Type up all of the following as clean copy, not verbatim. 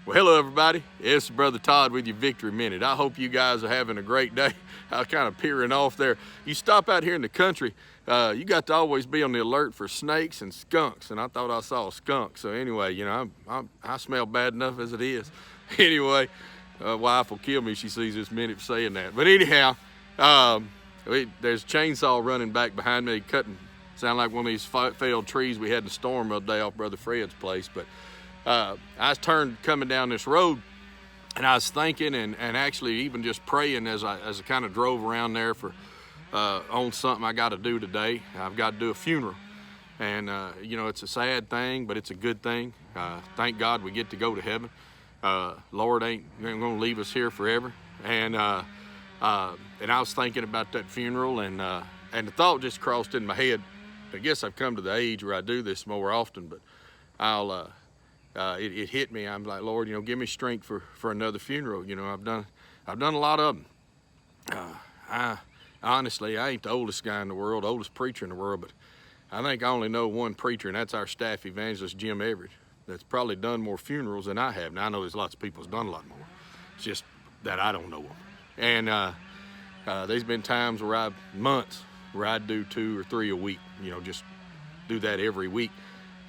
Well, hello everybody. It's Brother Todd with your Victory Minute. I hope you guys are having a great day. I was kind of peering off there. You stop out here in the country, you got to always be on the alert for snakes and skunks, and I thought I saw a skunk. So anyway, you know, I smell bad enough as it is. Anyway, wife will kill me if she sees this minute saying that. But anyhow, there's a chainsaw running back behind me, cutting, sound like one of these failed trees we had in the storm the other day off Brother Fred's place. But I was coming down this road, and I was thinking and actually even just praying as I kind of drove around there for on something I got to do today. I've got to do a funeral, and you know, it's a sad thing, but it's a good thing. Thank God we get to go to heaven. Lord ain't gonna leave us here forever. And I was thinking about that funeral, and the thought just crossed in my head. I guess I've come to the age where I do this more often, but it hit me. I'm like, Lord, you know, give me strength for another funeral. You know, I've done a lot of them. Honestly, I ain't the oldest guy in the world, oldest preacher in the world, but I think I only know one preacher, and that's our staff evangelist, Jim Everett, that's probably done more funerals than I have. Now, I know there's lots of people who's done a lot more. It's just that I don't know them. And there's been times months where I do 2 or 3 a week, you know, just do that every week.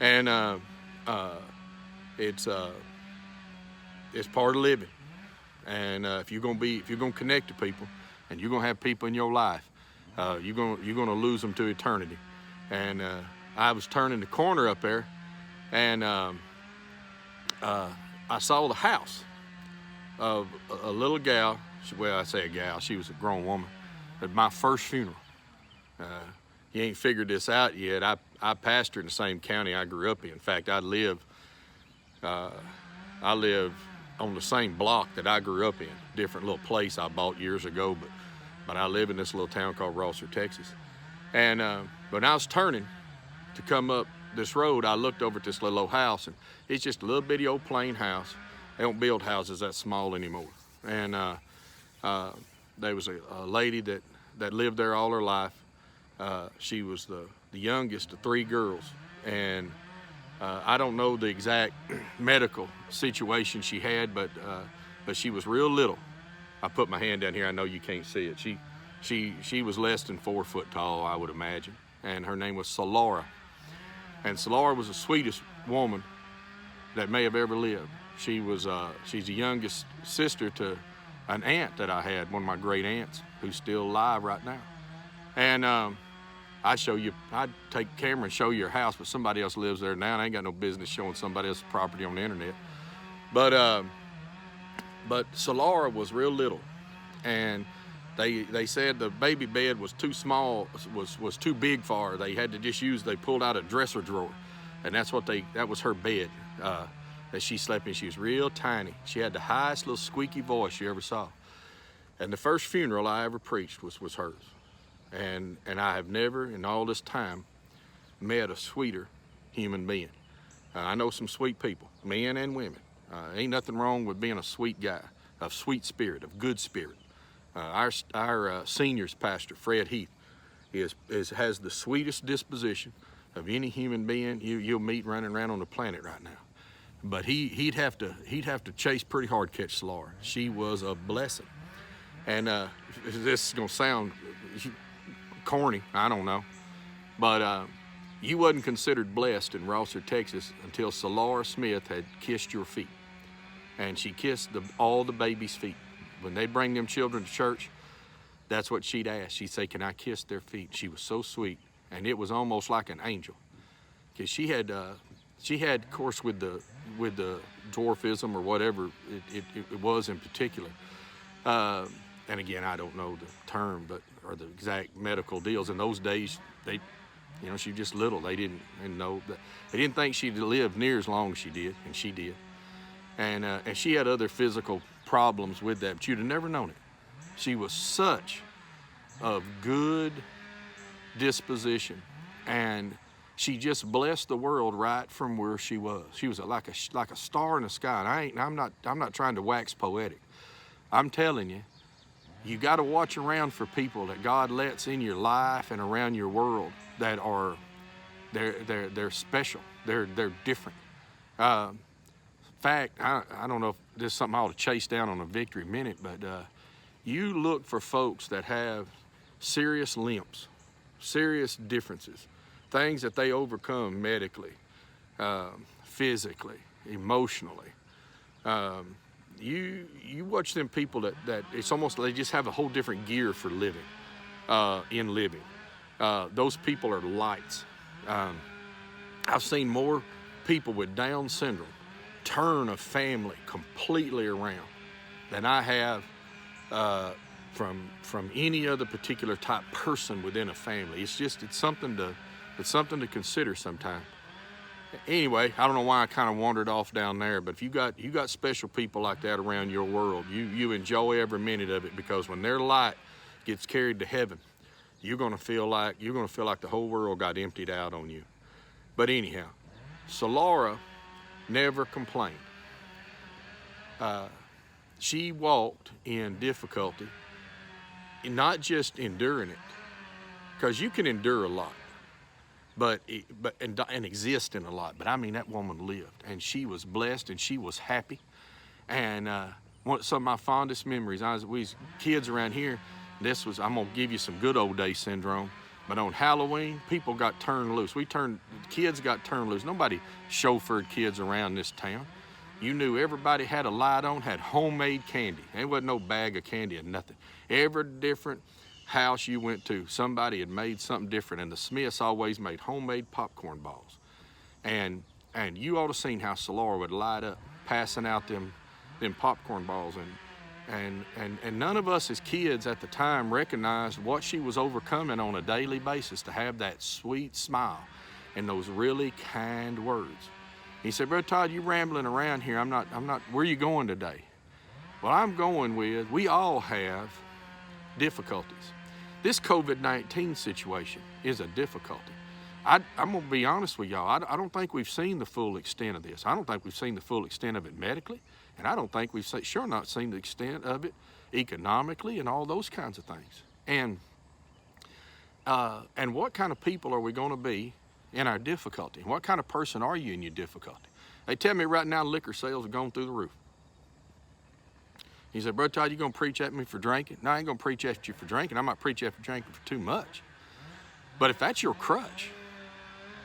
And it's part of living. And if you're gonna connect to people, and you're gonna have people in your life, you're gonna lose them to eternity. And I was turning the corner up there, and I saw the house of a little gal. Well, I say a gal, she was a grown woman. At my first funeral. You ain't figured this out yet. I pastor in the same county I grew up in. In fact, I live on the same block that I grew up in. Different little place I bought years ago, but I live in this little town called Rosser, Texas. And when I was turning to come up this road, I looked over at this little old house, and it's just a little bitty old plain house. They don't build houses that small anymore. And there was a lady that lived there all her life. She was the youngest of 3 girls, and I don't know the exact medical situation she had, but she was real little. I put my hand down here. I know you can't see it. She was less than 4 foot tall, I would imagine, and her name was Solara. And Solara was the sweetest woman that may have ever lived. She's the youngest sister to an aunt that I had, one of my great aunts, who's still alive right now. And I'd take a camera and show you her house, but somebody else lives there now, and I ain't got no business showing somebody else's property on the internet. But Solara was real little, and they said the baby bed was too small, was too big for her. They had to just they pulled out a dresser drawer, and that was her bed that she slept in. She was real tiny. She had the highest little squeaky voice you ever saw. And the first funeral I ever preached was hers. And I have never in all this time met a sweeter human being. I know some sweet people, men and women. Ain't nothing wrong with being a sweet guy, of sweet spirit, of good spirit. Our seniors pastor, Fred Heath, has the sweetest disposition of any human being you'll meet running around on the planet right now. But he'd have to chase pretty hard to catch Solara. She was a blessing. And this is gonna sound corny, I don't know, but you wasn't considered blessed in Rosser, Texas until Solara Smith had kissed your feet. And she kissed all the babies' feet. When they bring them children to church, that's what she'd ask. She'd say, can I kiss their feet? She was so sweet, and it was almost like an angel. Because she had, of course, with the dwarfism or whatever it was in particular, and again, I don't know the term, or the exact medical deals. In those days, she was just little. They didn't know that. They didn't think she'd live near as long as she did, and she did. And she had other physical problems with that, but you'd have never known it. She was such a good disposition, and she just blessed the world right from where she was. She was like a star in the sky. And I'm not trying to wax poetic. I'm telling you, you got to watch around for people that God lets in your life and around your world that are they're special. They're different. fact, I don't know if this is something I ought to chase down on a Victory Minute, but you look for folks that have serious limps, serious differences, things that they overcome medically, physically, emotionally. You watch them people that it's almost they just have a whole different gear for living, in living. Those people are lights. I've seen more people with Down syndrome turn a family completely around than I have from any other particular type person within a family. It's something to consider sometime. Anyway, I don't know why I kind of wandered off down there, but if you got special people like that around your world, you enjoy every minute of it, because when their light gets carried to heaven, you're gonna feel like the whole world got emptied out on you. But anyhow, Solara never complained. She walked in difficulty, not just enduring it, because you can endure a lot, and exist in a lot. But I mean, that woman lived, and she was blessed, and she was happy. And some of my fondest memories, we was kids around here. I'm gonna give you some good old day syndrome. But on Halloween, people got turned loose. Kids got turned loose. Nobody chauffeured kids around this town. You knew everybody had a light on, had homemade candy. There wasn't no bag of candy or nothing. Every different house you went to, somebody had made something different, and the Smiths always made homemade popcorn balls. And you ought to seen how Solara would light up passing out them popcorn balls, and none of us as kids at the time recognized what she was overcoming on a daily basis to have that sweet smile and those really kind words. He said, "Brother Todd, you rambling around here. I'm not, where are you going today?" Well, I'm going with, we all have difficulties. This COVID-19 situation is a difficulty. I'm gonna be honest with y'all, I don't think we've seen the full extent of this. I don't think we've seen the full extent of it medically, and I don't think we've sure not seen the extent of it economically and all those kinds of things. And what kind of people are we gonna be in our difficulty? What kind of person are you in your difficulty? They tell me right now liquor sales are going through the roof. He said, "Brother Todd, you gonna preach at me for drinking?" No, I ain't gonna preach at you for drinking. I might preach at you for drinking for too much. But if that's your crutch,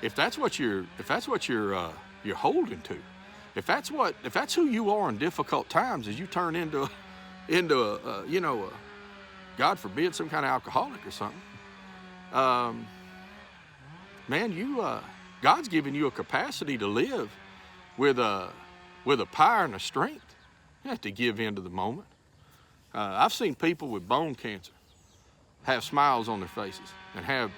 if that's what you're holding to, if that's who you are in difficult times, as you turn into God forbid, some kind of alcoholic or something, man, God's given you a capacity to live with a power and a strength. You have to give in to the moment. I've seen people with bone cancer have smiles on their faces and have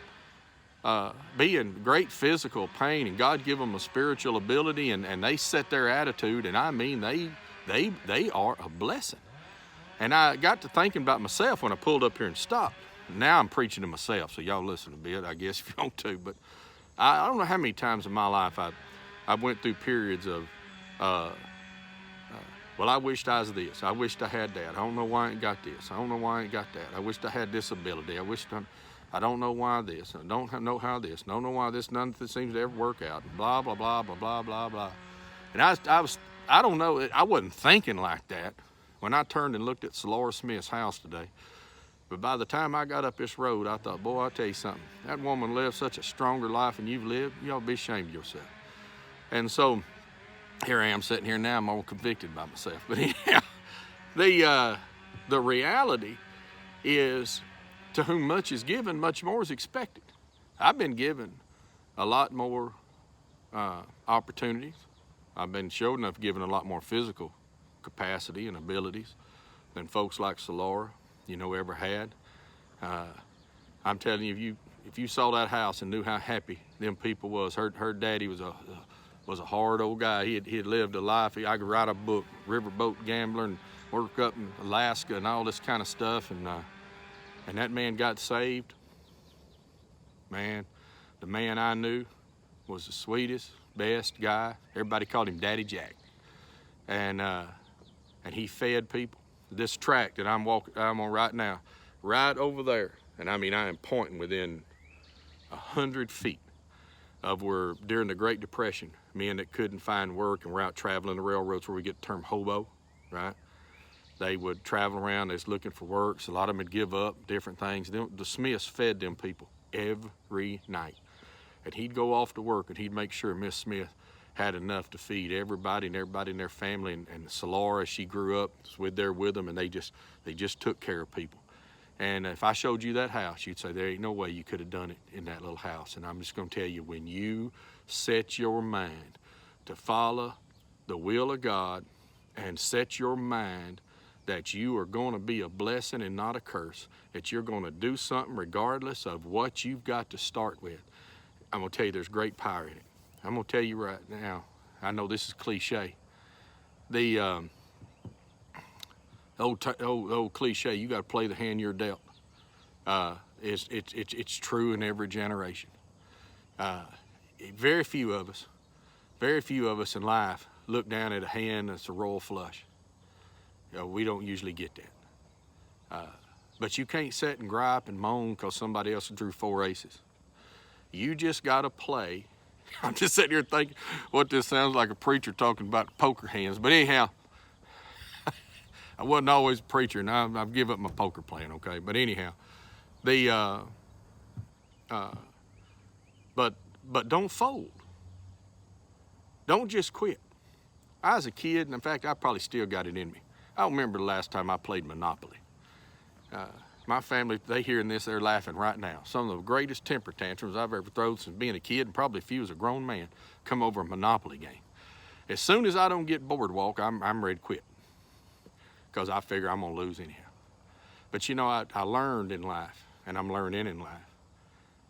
be in great physical pain, and God give them a spiritual ability, and they set their attitude, and I mean they are a blessing. And I got to thinking about myself when I pulled up here and stopped. Now I'm preaching to myself, so y'all listen a bit, I guess, if you want to. But I don't know how many times in my life I went through periods of well, I wished I was this. I wished I had that. I don't know why I ain't got this. I don't know why I ain't got that. I wished I had this ability. I don't know why this. I don't know how this. Don't know why this. None of this seems to ever work out. Blah, blah, blah, blah, blah, blah, blah. And I don't know. I wasn't thinking like that when I turned and looked at Solara Smith's house today. But by the time I got up this road, I thought, boy, I'll tell you something. That woman lived such a stronger life than you've lived. You ought to be ashamed of yourself. And so here I am sitting here now. I'm all convicted by myself. But yeah, the reality is, to whom much is given, much more is expected. I've been given a lot more opportunities. I've been showed enough given a lot more physical capacity and abilities than folks like Solara, ever had. I'm telling you, if you saw that house and knew how happy them people was, her daddy was a hard old guy. He had lived a life. I could write a book, riverboat gambler, and work up in Alaska and all this kind of stuff. And that man got saved. Man, the man I knew was the sweetest, best guy. Everybody called him Daddy Jack. And he fed people. This tract that I'm on right now, right over there, and I mean I am pointing within 100 feet of where during the Great Depression men that couldn't find work and were out traveling the railroads, where we get the term hobo, right? They would travel around, they was looking for work. So a lot of them would give up different things. The Smiths fed them people every night. And he'd go off to work and he'd make sure Miss Smith had enough to feed everybody and everybody in their family. And Solara, she grew up, was there with them, and they just took care of people. And if I showed you that house, you'd say, there ain't no way you could have done it in that little house. And I'm just going to tell you, when you set your mind to follow the will of God and set your mind that you are going to be a blessing and not a curse, that you're going to do something regardless of what you've got to start with, I'm going to tell you there's great power in it. I'm going to tell you right now, I know this is cliche. The old cliche, you got to play the hand you're dealt. It's true in every generation. Very few of us in life look down at a hand that's a royal flush. We don't usually get that. But you can't sit and gripe and moan because somebody else drew 4 aces. You just got to play. I'm just sitting here thinking what this sounds like, a preacher talking about poker hands. But anyhow, I wasn't always a preacher, and I've given up my poker playing, okay? But anyhow, but don't fold. Don't just quit. I was a kid, and in fact, I probably still got it in me. I don't remember the last time I played Monopoly. My family, they hearing this, they're laughing right now. Some of the greatest temper tantrums I've ever thrown since being a kid, and probably a few as a grown man, come over a Monopoly game. As soon as I don't get boardwalk, I'm ready to quit, because I figure I'm gonna lose anyhow. But you know, I learned in life, and I'm learning in life,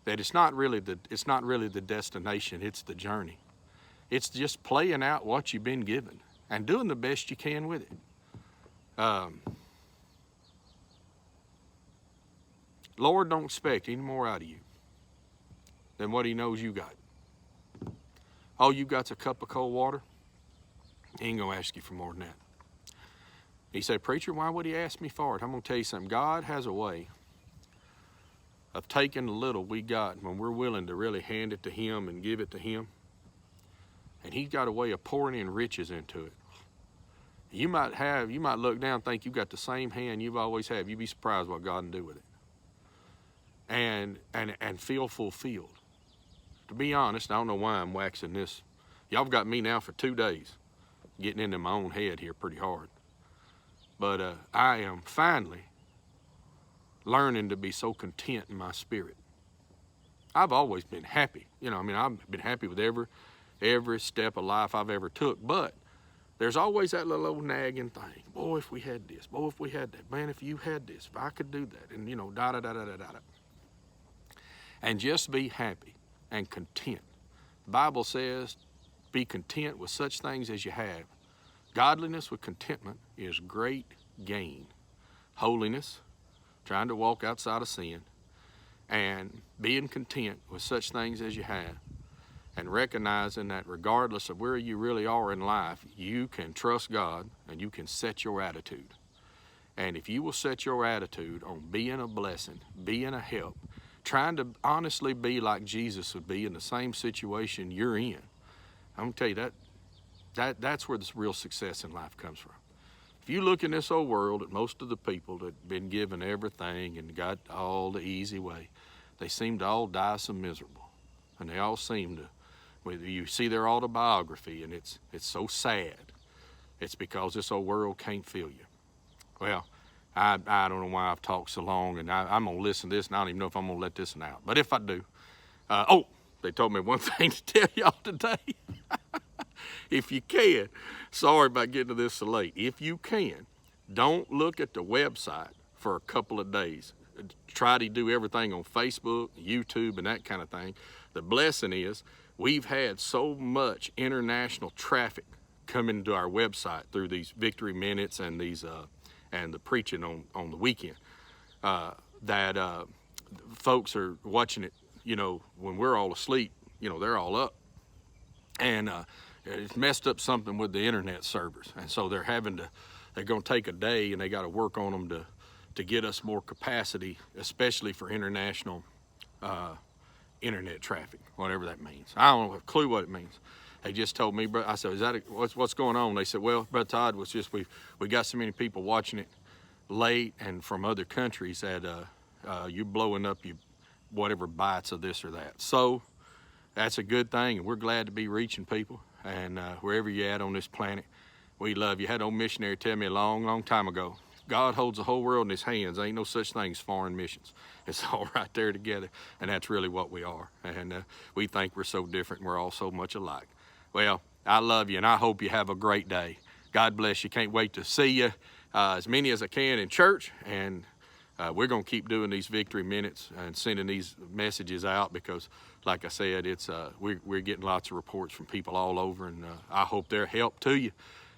that it's not really the destination, it's the journey. It's just playing out what you've been given and doing the best you can with it. Lord don't expect any more out of you than what he knows you got. All you got's a cup of cold water. He ain't gonna ask you for more than that. He said, preacher, why would he ask me for it? I'm gonna tell you something. God has a way of taking the little we got when we're willing to really hand it to him and give it to him. And he's got a way of pouring in riches into it. You might look down and think you got the same hand you've always had. You'd be surprised what God can do with it. And feel fulfilled. To be honest, I don't know why I'm waxing this. Y'all got me now for 2 days, getting into my own head here pretty hard. But I am finally learning to be so content in my spirit. I've always been happy. You know, I mean, I've been happy with every step of life I've ever took, but there's always that little old nagging thing. Boy, if we had this. Boy, if we had that. Man, if you had this. If I could do that. And, you know, da-da-da-da-da-da. And just be happy and content. The Bible says, be content with such things as you have. Godliness with contentment is great gain. Holiness, trying to walk outside of sin, and being content with such things as you have, and recognizing that regardless of where you really are in life, you can trust God and you can set your attitude. And if you will set your attitude on being a blessing, being a help, trying to honestly be like Jesus would be in the same situation you're in, I'm gonna tell you that's where this real success in life comes from. If you look in this old world at most of the people that have been given everything and got all the easy way, they seem to all die so miserable. And they all seem to, whether you see their autobiography, and it's so sad, it's because this old world can't fill you. Well, I don't know why I've talked so long, and I'm going to listen to this, and I don't even know if I'm going to let this one out. But if I do, they told me one thing to tell y'all today. If you can, sorry about getting to this so late. If you can, don't look at the website for a couple of days. Try to do everything on Facebook, YouTube, and that kind of thing. The blessing is we've had so much international traffic coming to our website through these Victory Minutes and these and the preaching on the weekend that folks are watching it, you know, when we're all asleep, you know, they're all up. And it's messed up something with the internet servers. And so they're going to take a day and they got to work on them to get us more capacity, especially for international internet traffic, whatever that means. I don't have a clue what it means. They just told me, I said, what's going on? They said, well, Brother Todd, was just we got so many people watching it late and from other countries that you're blowing up whatever bites of this or that. So that's a good thing, and we're glad to be reaching people. And wherever you're at on this planet, we love you. I had an old missionary tell me a long time ago, God holds the whole world in his hands. Ain't no such thing as foreign missions. It's all right there together, and that's really what we are. And we think we're so different, and we're all so much alike. Well, I love you, and I hope you have a great day. God bless you. Can't wait to see you, as many as I can in church, and we're going to keep doing these Victory Minutes and sending these messages out because, like I said, it's we're getting lots of reports from people all over, and I hope they're help to you.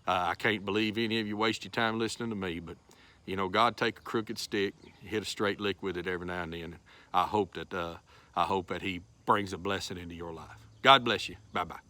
I can't believe any of you waste your time listening to me, but you know, God take a crooked stick, hit a straight lick with it every now and then. I hope that He brings a blessing into your life. God bless you. Bye-bye.